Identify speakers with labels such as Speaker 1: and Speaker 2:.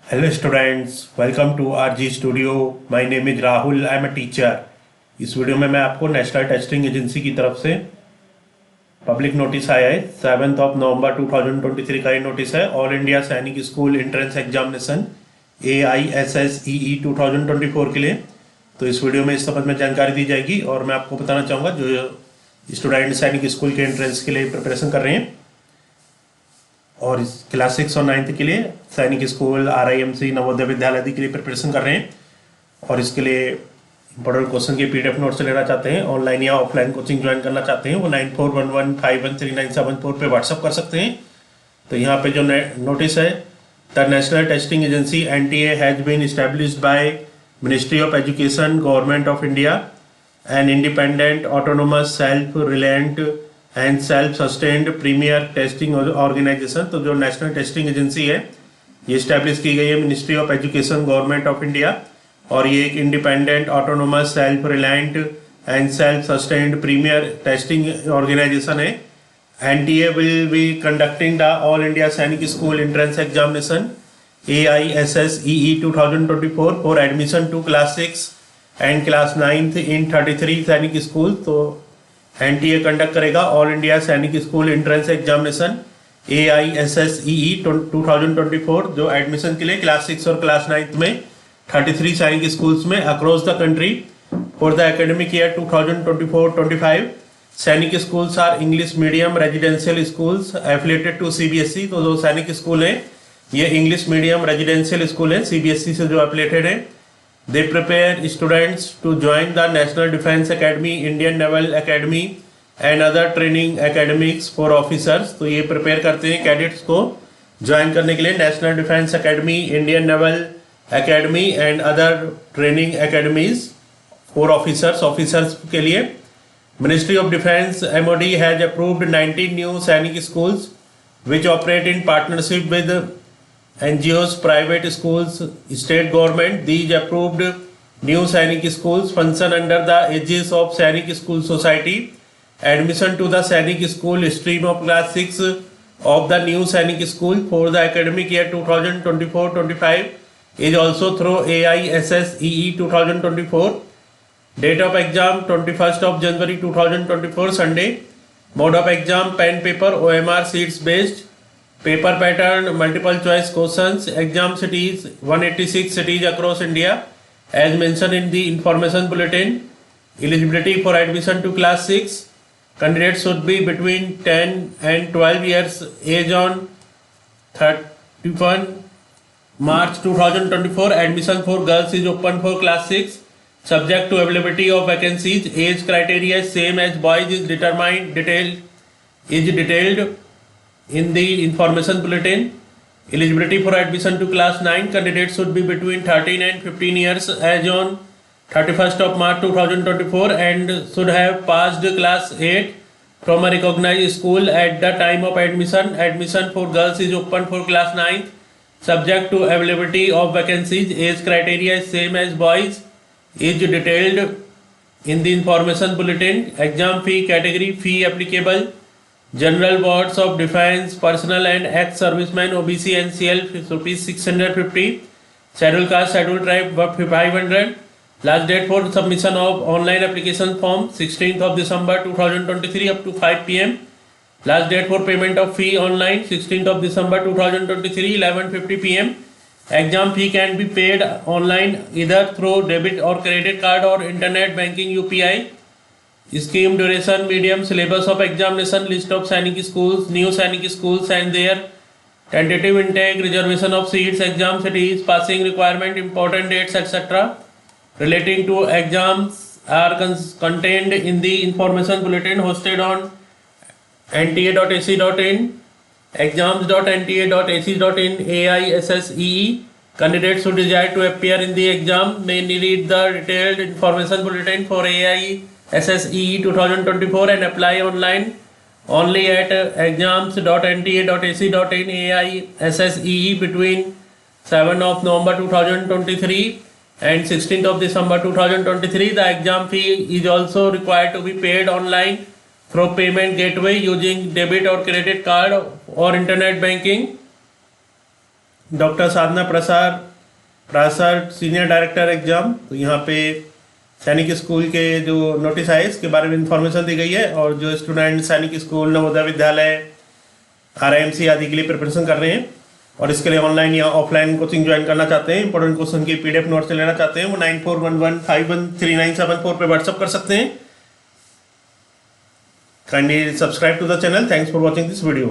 Speaker 1: Hello students, welcome to RG Studio. My name is Rahul. I am a teacher. इस video में मैं आपको national testing agency की तरफ से पब्लिक नोटिस आया है 7 नवंबर 2023 का ये नोटिस है। ऑल इंडिया सैनिक स्कूल एंट्रेंस एग्जामिनेशन AISSEE 2024 के लिए। तो इस वीडियो में इस संबंध में जानकारी दी जाएगी और मैं आपको बताना चाहूँगा जो स्टूडेंट सैनिक स्कूल के एंट्रेंस के लिए प्रिपरेशन कर रहे हैं और इस क्लास 6 और 9 के लिए सैनिक स्कूल RIMC नवोदय विद्यालय आदि के लिए प्रिपरेशन कर रहे हैं और इसके लिए इंपॉर्टेंट क्वेश्चन के PDF नोट से लेना चाहते हैं, ऑनलाइन या ऑफलाइन कोचिंग ज्वाइन करना चाहते हैं, वो 9411513974 पे व्हाट्सअप कर सकते हैं। तो यहाँ पे जो नोटिस है, the national testing agency NTA has been established by ministry of education government of India an independent autonomous self reliant and self sustained premier testing organisation. तो जो नेशनल टेस्टिंग एजेंसी है ये इस्टेब्लिश की गई है ministry of education government of India और ये एक independent autonomous self reliant and self sustained premier testing organisation है। NTA will be conducting the All India Sainik School Entrance Examination AISSEE 2024 for admission to class 6 and class 9th in 33 सैनिक school. तो NTA conduct करेगा all India सैनिक school entrance examination AISSEE 2024 जो admission के लिए class 6 और class 9 में 33 Sainik schools में across the country for the academic year 2024-25। Sainik schools are English medium residential schools affiliated to CBSE। तो जो सैनिक स्कूल है ये इंग्लिश मीडियम रेजिडेंशियल स्कूल है, CBSE से जो एफिलेटेड है। They prepare students to join the national defence academy, Indian naval academy and other training academics for officers. तो ये प्रिपेयर करते हैं कैडेट्स को ज्वाइन करने के लिए national defence academy, Indian naval academy and other training academies for officers के लिए। Ministry of Defence MOD has approved 19 new Sainik schools which operate in partnership with NGOs, private schools, state government. These approved new Sainik schools function under the aegis of Sainik School Society. Admission to the Sainik School stream of class 6 of the new Sainik School for the academic year 2024-25 is also through AISSEE 2024. Date of exam 21st of January 2024 Sunday. Mode of exam pen paper OMR sheets based. Paper pattern multiple choice questions. Exam cities 186 cities across India as mentioned in the information bulletin. Eligibility for admission to class 6. Candidates should be between 10 and 12 years age on 31 March 2024. Admission for girls is open for class 6. Subject to availability of vacancies, age criteria same as boys is detailed in the information bulletin. Eligibility for admission to class 9 candidates should be between 13 and 15 years as on 31st of March 2024 and should have passed class 8 from a recognized school at the time of admission. Admission for girls is open for class 9. Subject to availability of vacancies, age criteria same as boys is detailed in the information bulletin. Exam fee category fee applicable general wards of defense personnel and ex-servicemen OBC NCL rupees 650, scheduled caste scheduled tribe 500. Last date for submission of online application form 16th of December 2023 up to 5 p.m. Last date for payment of fee online 16th of December 2023 11:50 p.m. Exam fee can be paid online either through debit or credit card or internet banking UPI. Scheme duration, medium, syllabus of examination, list of Sainik schools, new Sainik schools and their tentative intake, reservation of seats, exam cities, passing requirement, important dates, etc. relating to exams are contained in the information bulletin hosted on nta.ac.in. Exams.nta.ac.in AISSEE. Candidates who desire to appear in the exam may read the detailed information bulletin for AISSEE 2024 and apply online only at exams.nta.ac.in AISSEE between 7 of November 2023 and 16th of December 2023. The exam fee is also required to be paid online through payment gateway using debit or credit card or internet banking. Doctor Sadhana Prasad senior director exam. तो यहाँ पे सैनिक school के जो notice आए इसके बारे में इंफॉर्मेशन दी गई है, और जो स्टूडेंट सैनिक स्कूल, नवोदय विद्यालय, RIMC आदि के लिए प्रिपरेशन कर रहे हैं और इसके लिए ऑनलाइन या ऑफलाइन कोचिंग ज्वाइन करना चाहते हैं, इंपॉर्टेंट क्वेश्चन की PDF नोट से लेना चाहते हैं, वो 9411513974 पे व्हाट्सअप कर सकते हैं। Kindly subscribe to the channel. Thanks for watching this video.